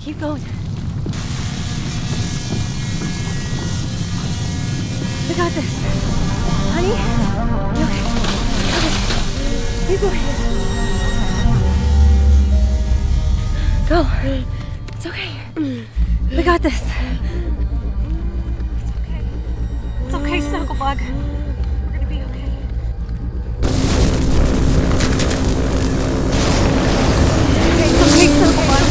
Keep going. We got this. Honey? You okay? Okay. Keep going. Go. It's okay. We got this. It's okay. It's okay, Snugglebug. We're gonna be okay. It's okay, Snugglebug.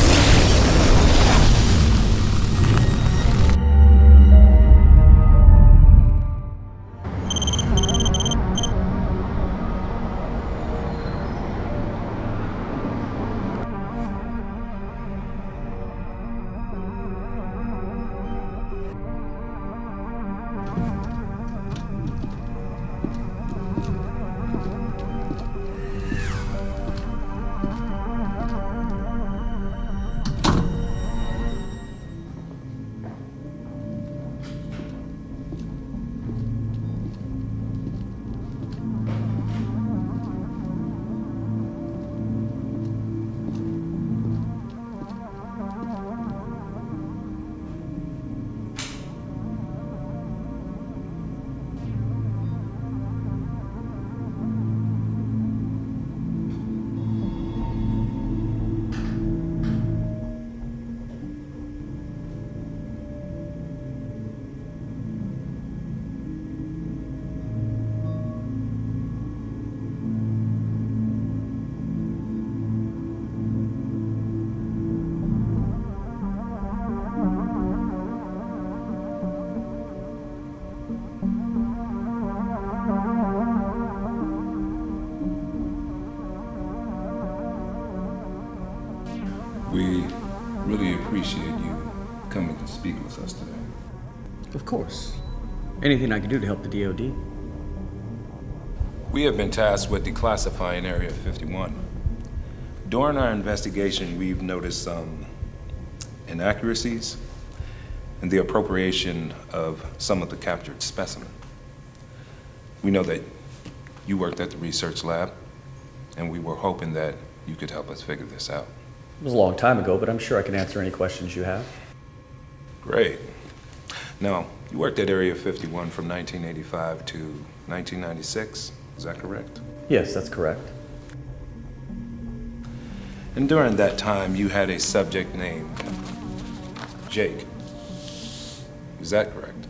We really appreciate you coming to speak with us today. Of course. Anything I can do to help the DoD. We have been tasked with declassifying Area 51. During our investigation, we've noticed some inaccuracies in the appropriation of some of the captured specimen. We know that you worked at the research lab, and we were hoping that you could help us figure this out. It was a long time ago, but I'm sure I can answer any questions you have. Great. Now, you worked at Area 51 from 1985 to 1996, is that correct? Yes, that's correct. And during that time, you had a subject named Jake. Is that correct?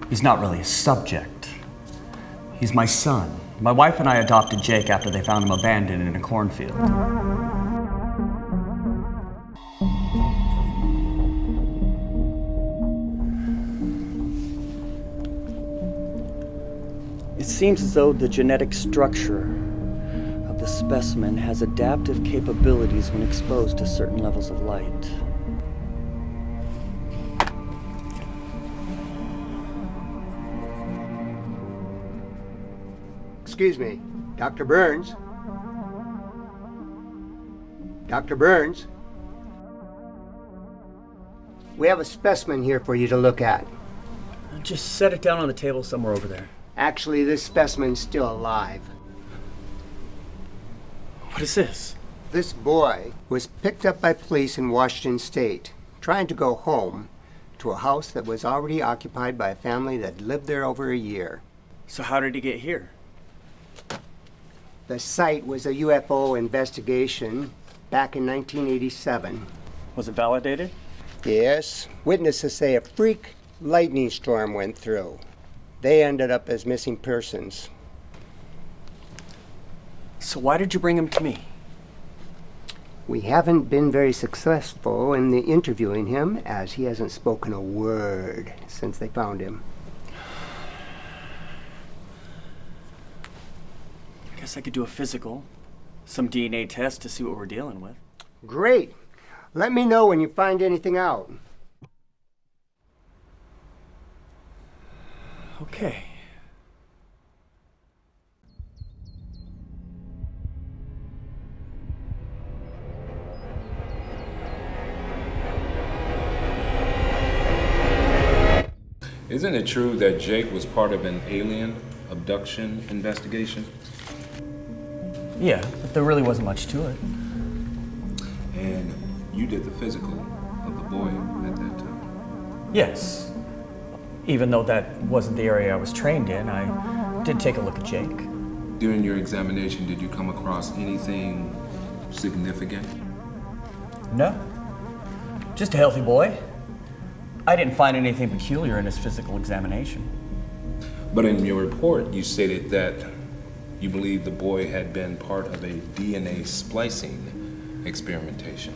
He's not really a subject. He's my son. My wife and I adopted Jake after they found him abandoned in a cornfield. It seems as though the genetic structure of the specimen has adaptive capabilities when exposed to certain levels of light. Excuse me, Dr. Burns? Dr. Burns? We have a specimen here for you to look at. Just set it down on the table somewhere over there. Actually, this specimen's still alive. What is this? This boy was picked up by police in Washington State, trying to go home to a house that was already occupied by a family that lived there over a year. So how did he get here? The site was a UFO investigation back in 1987. Was it validated? Yes. Witnesses say a freak lightning storm went through. They ended up as missing persons. So why did you bring him to me? We haven't been very successful in the interviewing him, as he hasn't spoken a word since they found him. I guess I could do a physical, some DNA test to see what we're dealing with. Great. Let me know when you find anything out. Okay. Isn't it true that Jake was part of an alien abduction investigation? Yeah, but there really wasn't much to it. And you did the physical of the boy at that time? Yes. Even though that wasn't the area I was trained in, I did take a look at Jake. During your examination, did you come across anything significant? No. Just a healthy boy. I didn't find anything peculiar in his physical examination. But in your report, you stated that you believe the boy had been part of a DNA splicing experimentation.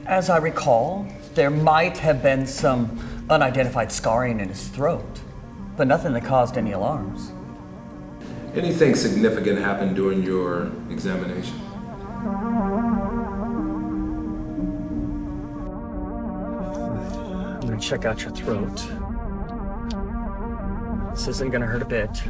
As I recall, there might have been some unidentified scarring in his throat, but nothing that caused any alarms. Anything significant happened during your examination? I'm gonna check out your throat. This isn't gonna hurt a bit.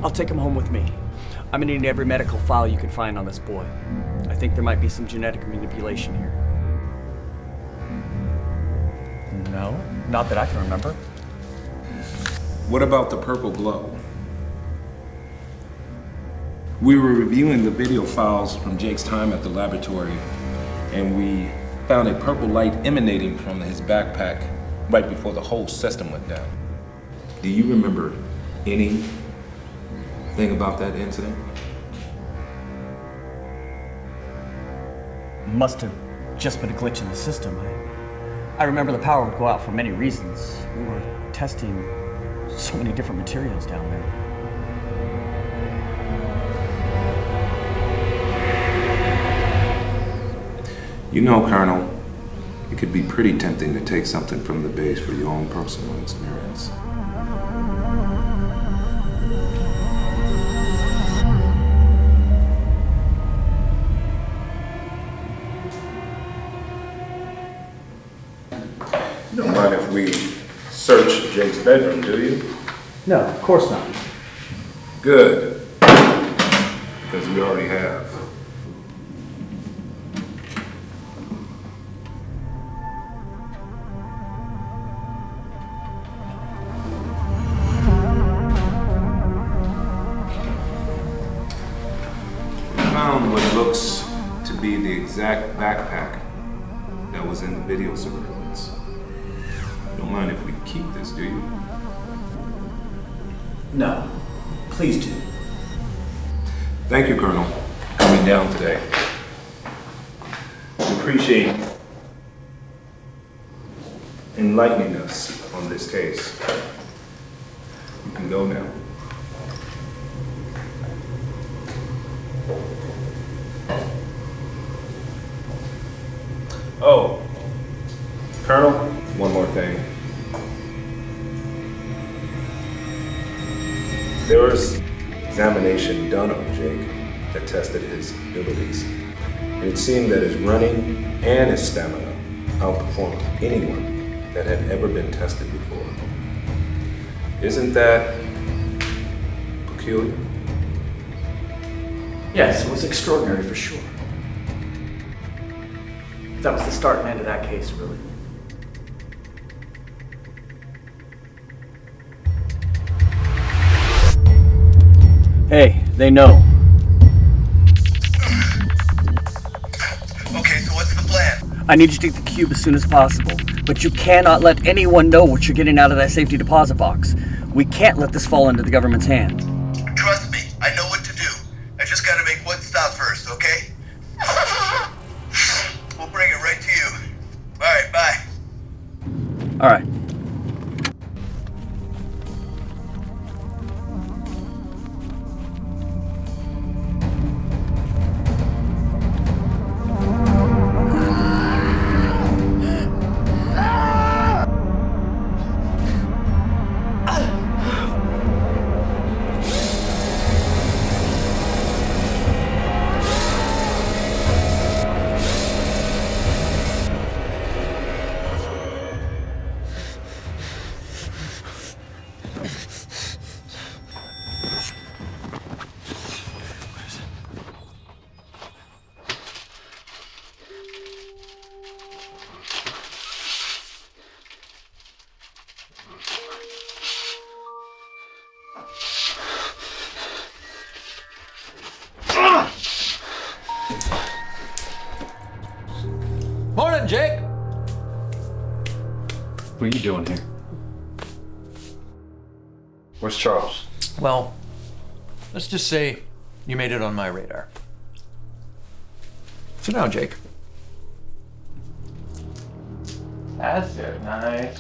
I'll take him home with me. I'm gonna need every medical file you can find on this boy. I think there might be some genetic manipulation here. No, not that I can remember. What about the purple glow? We were reviewing the video files from Jake's time at the laboratory, and we found a purple light emanating from his backpack right before the whole system went down. Do you remember anything about that incident? Must have just been a glitch in the system. I remember the power would go out for many reasons. We were testing so many different materials down there. You know, Colonel, it could be pretty tempting to take something from the base for your own personal experience. You don't mind if we search Jake's bedroom, do you? No, of course not. Good. Because we already have. We found what looks to be the exact backpack that was in the video surveillance. You don't mind if we keep this, do you? No, please do. Thank you, Colonel, for coming down today. We appreciate enlightening us on this case. You can go now. Oh, Colonel, one more thing. There was examination done on Jake that tested his abilities. And it seemed that his running and his stamina outperformed anyone that had ever been tested before. Isn't that peculiar? Yes, it was extraordinary for sure. That was the start and end of that case, really. Hey, they know. Okay, so what's the plan? I need you to take the cube as soon as possible, but you cannot let anyone know what you're getting out of that safety deposit box. We can't let this fall into the government's hand. Trust me, I know what to do. I just gotta make one stop first, okay? We'll bring it right to you. Alright, bye. All right. Morning, Jake. What are you doing here? Where's Charles? Well, let's just say you made it on my radar. So now, Jake. That's it. Nice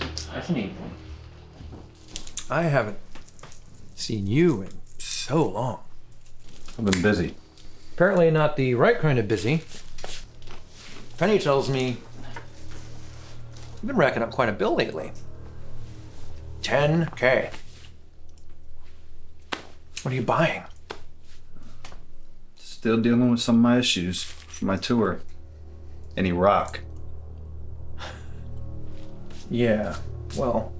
and easy. I haven't seen you in so long. I've been busy. Apparently not the right kind of busy. Penny tells me you've been racking up quite a bill lately. 10K. What are you buying? Still dealing with some of my issues from my tour in Iraq. Yeah, well,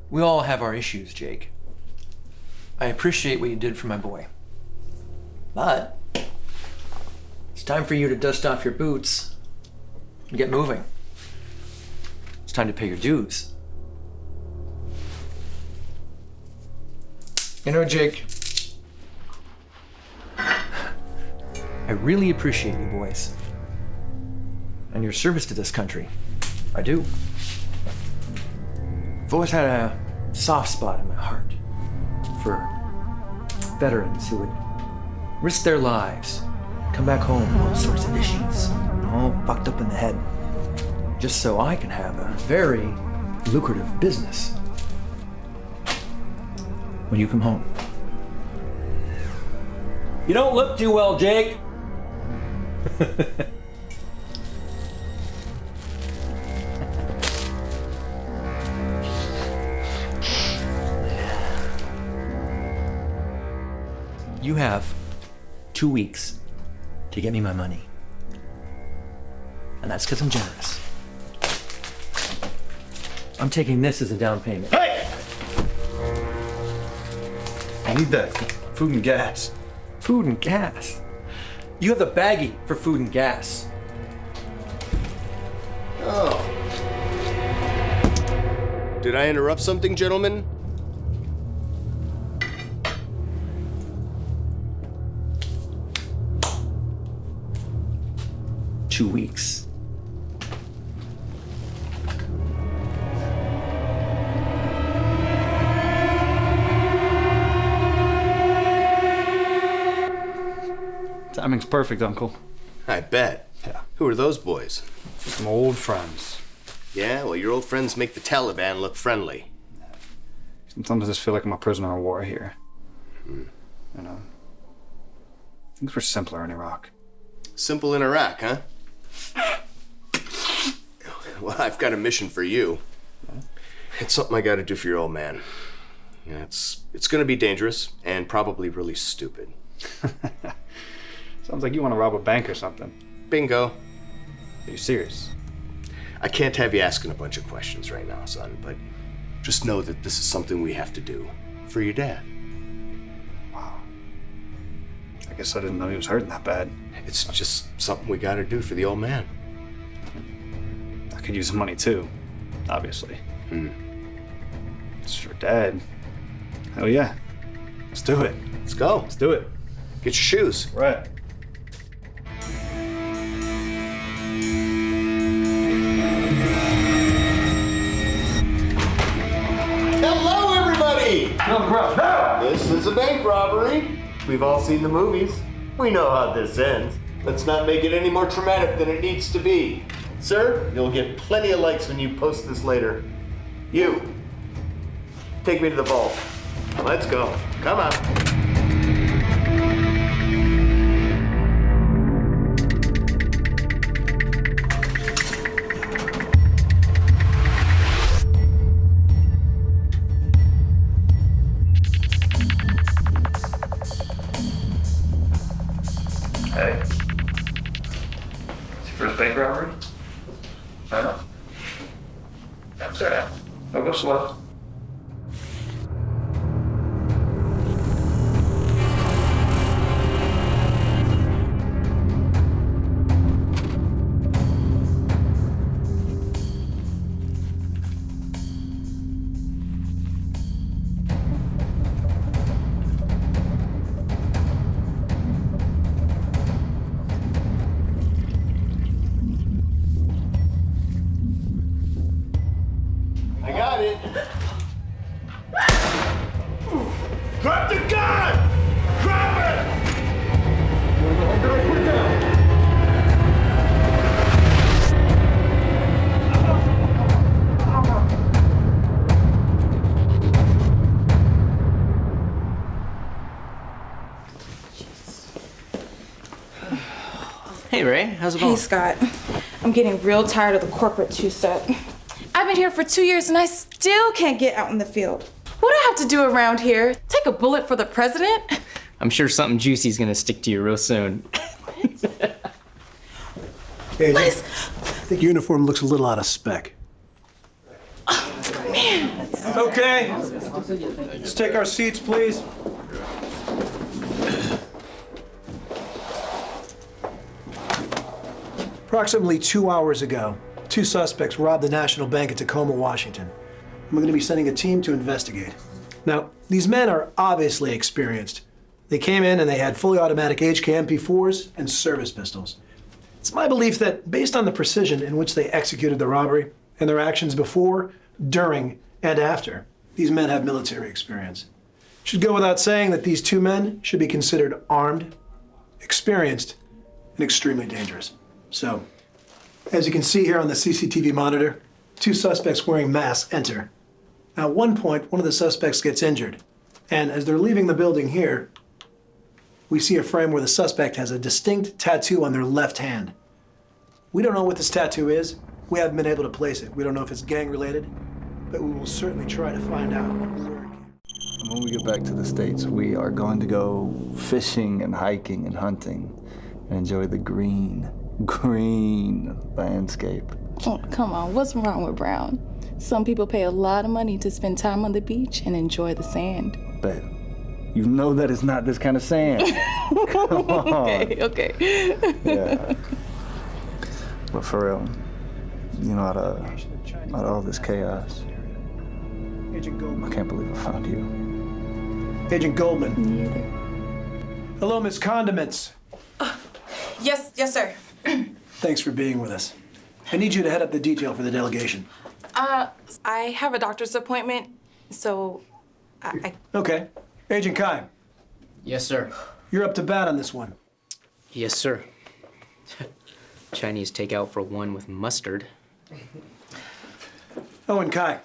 we all have our issues, Jake. I appreciate what you did for my boy. But it's time for you to dust off your boots and get moving. It's time to pay your dues. You know, Jake, I really appreciate you boys and your service to this country. I do. I've always had a soft spot in my heart for veterans who would risk their lives, come back home with all sorts of issues, all fucked up in the head, just so I can have a very lucrative business when you come home. You don't look too well, Jake. You have 2 weeks to get me my money. And that's because I'm generous. I'm taking this as a down payment. Hey! I need that. Food and gas. Food and gas? You have the baggie for food and gas. Oh. Did I interrupt something, gentlemen? Two weeks. Timing's perfect, Uncle. I bet. Yeah. Who are those boys? Some old friends. Yeah, well, your old friends make the Taliban look friendly. Sometimes I just feel like I'm a prisoner of war here. You know, things were simpler in Iraq. Simple in Iraq, huh? Well, I've got a mission for you. It's something I gotta do for your old man. Yeah, it's gonna be dangerous and probably really stupid. Sounds like you want to rob a bank or something. Bingo. Are you serious? I can't have you asking a bunch of questions right now, son, but just know that this is something we have to do for your dad. I guess I didn't know he was hurting that bad. It's just something we gotta do for the old man. I could use some money too, obviously. It's for Dad. Hell yeah. Let's do it. Let's go. Let's do it. Get your shoes. Right. Hello, everybody! No! This is a bank robbery. We've all seen the movies. We know how this ends. Let's not make it any more traumatic than it needs to be. Sir, you'll get plenty of likes when you post this later. You, take me to the vault. Let's go. Come on. Hey. It's your first bank robbery? I know. I'm sorry. I'll go slow. I got it. Drop the gun! Drop it! Put it down. Hey Ray, how's it Hey going? Scott, I'm getting real tired of the corporate two-step. I've been here for 2 years and I still can't get out in the field. What do I have to do around here? Take a bullet for the president? I'm sure something juicy's gonna stick to you real soon. Hey, I think your uniform looks a little out of spec. Okay, let's take our seats, please. Approximately 2 hours ago, 2 suspects robbed the National Bank in Tacoma, Washington. And we're going to be sending a team to investigate. Now, these men are obviously experienced. They came in and they had fully automatic HK MP4s and service pistols. It's my belief that based on the precision in which they executed the robbery and their actions before, during, and after, these men have military experience. It should go without saying that these 2 men should be considered armed, experienced, and extremely dangerous. So, as you can see here on the CCTV monitor, 2 suspects wearing masks enter. Now, at one point, one of the suspects gets injured. And as they're leaving the building here, we see a frame where the suspect has a distinct tattoo on their left hand. We don't know what this tattoo is. We haven't been able to place it. We don't know if it's gang-related, but we will certainly try to find out where it came. When we get back to the States, we are going to go fishing and hiking and hunting and enjoy the green landscape. Oh, come on, what's wrong with Brown? Some people pay a lot of money to spend time on the beach and enjoy the sand. Babe, you know that it's not this kind of sand. Come on. Okay. Yeah. But for real, you know, out of all this chaos, I can't believe I found you. Agent Goldman. Hello, Miss Condiments. Yes, sir. Thanks for being with us. I need you to head up the detail for the delegation. I have a doctor's appointment, so I... Okay. Agent Kai. Yes, sir. You're up to bat on this one. Yes, sir. Chinese takeout for 1 with mustard. Oh, and Kai.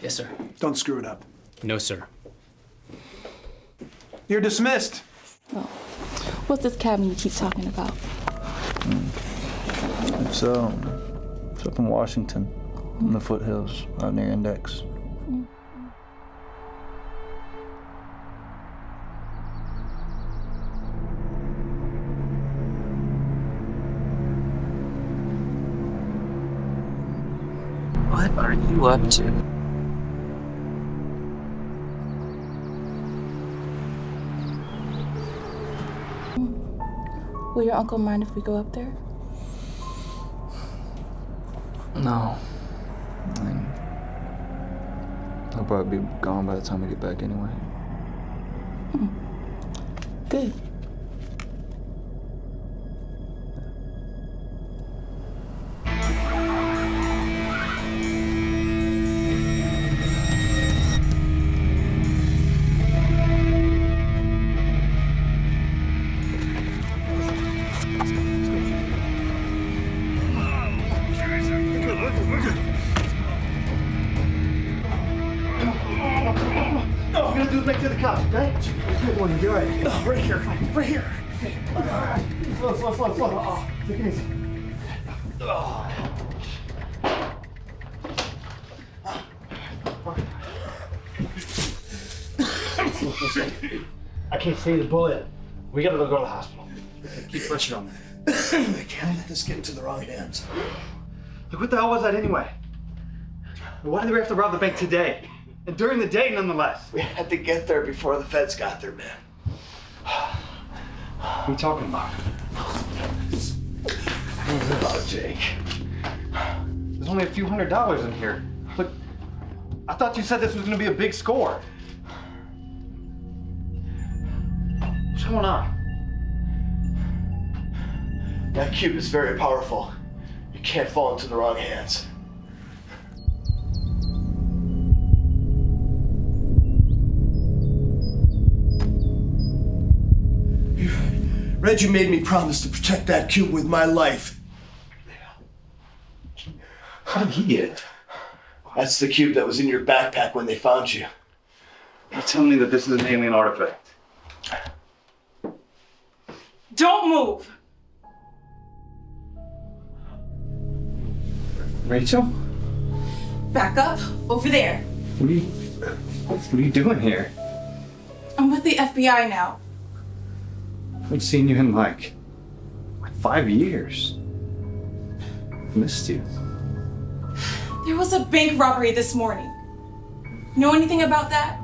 Yes, sir. Don't screw it up. No, sir. You're dismissed. Oh. What's this cabin you keep talking about? It's up in Washington, in the foothills, out near Index. What are you up to? Will your uncle mind if we go up there? No. I'll probably be gone by the time we get back anyway. Good. let's make it to the cops, okay? Good one, you're right. No, right here. Right here. Slow. Take it easy. I can't see the bullet. We gotta go to the hospital. Keep pressure on that. I can't let this get into the wrong hands. Look, what the hell was that anyway? Why did we have to rob the bank today? And during the day, nonetheless. We had to get there before the feds got there, man. What are you talking about? Oh, Jake. There's only a few $100s in here. Look, I thought you said this was gonna be a big score. What's going on? That cube is very powerful. You can't fall into the wrong hands. Reggie made me promise to protect that cube with my life. How did he get it? That's the cube that was in your backpack when they found you. You're telling me that this is an alien artifact? Don't move! Rachel? Back up, over there. What are you doing here? I'm with the FBI now. I haven't seen you in like 5 years. I missed you. There was a bank robbery this morning. Know anything about that?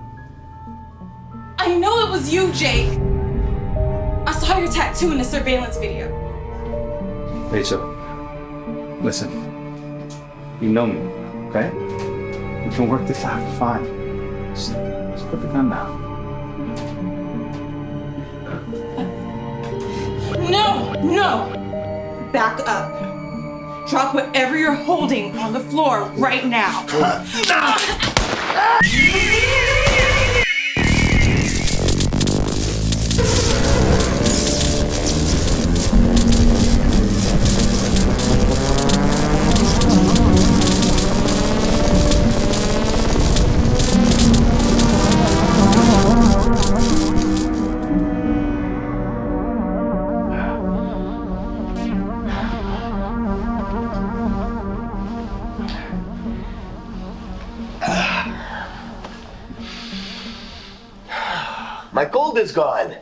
I know it was you, Jake. I saw your tattoo in the surveillance video. Rachel, listen. You know me, okay? We can work this out, fine. Just put the gun down. No! Back up. Drop whatever you're holding on the floor right now. My cold is gone.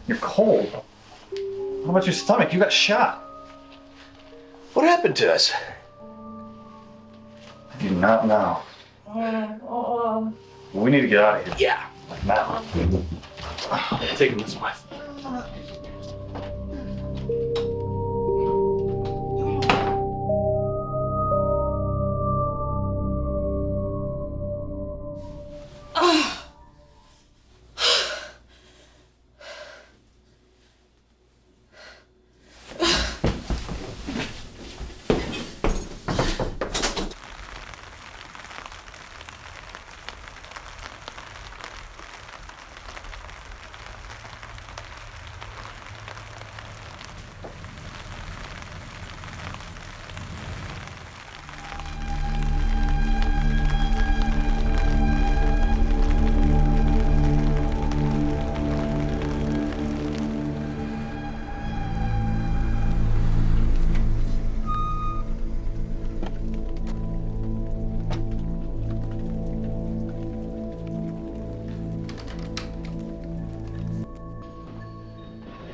You're cold. How about your stomach? You got shot. What happened to us? I do not know. We need to get out of here. Yeah. Like now. Take him this way.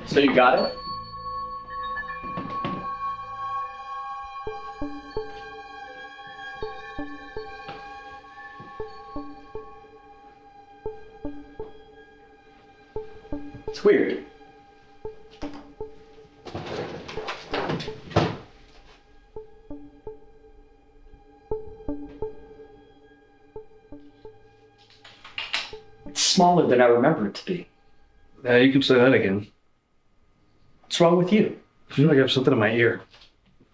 So you got it? It's weird. It's smaller than I remember it to be. Yeah, you can say that again. What's wrong with you? I feel like I have something in my ear.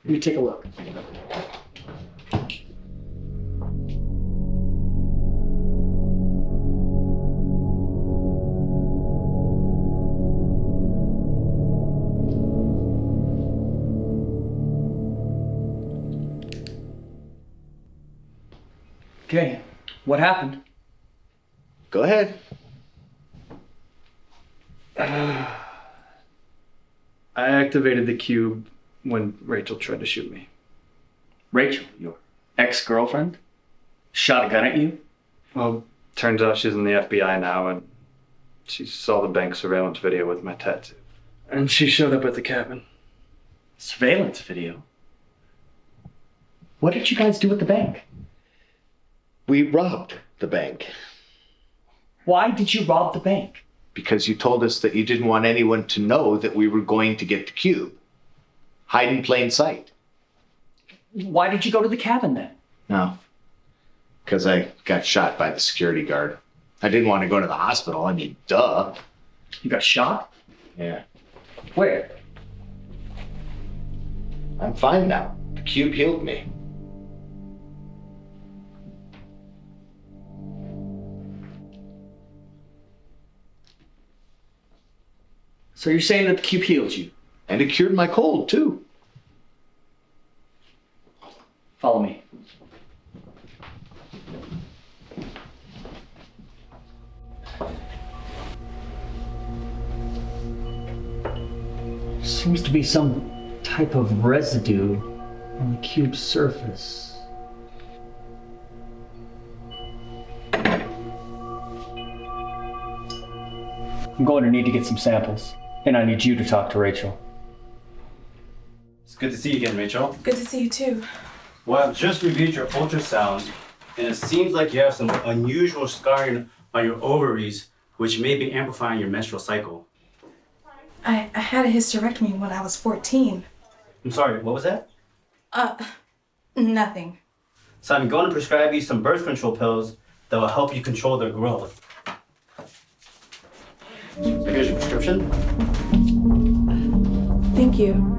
Let me take a look. Okay, what happened? Go ahead. I activated the cube when Rachel tried to shoot me. Rachel, your ex-girlfriend, shot a gun at you? Well, turns out she's in the FBI now, and she saw the bank surveillance video with my tattoo. And she showed up at the cabin. Surveillance video? What did you guys do at the bank? We robbed the bank. Why did you rob the bank? Because you told us that you didn't want anyone to know that we were going to get the cube. Hide in plain sight. Why did you go to the cabin then? No. Because I got shot by the security guard. I didn't want to go to the hospital. I mean, duh. You got shot? Yeah. Where? I'm fine now. The cube healed me. So you're saying that the cube healed you? And it cured my cold, too. Follow me. Seems to be some type of residue on the cube's surface. I'm going to need to get some samples, and I need you to talk to Rachel. It's good to see you again, Rachel. Good to see you too. Well, I've just reviewed your ultrasound, and it seems like you have some unusual scarring on your ovaries, which may be amplifying your menstrual cycle. I had a hysterectomy when I was 14. I'm sorry, what was that? Nothing. So I'm going to prescribe you some birth control pills that will help you control their growth. So here's your prescription. Thank you.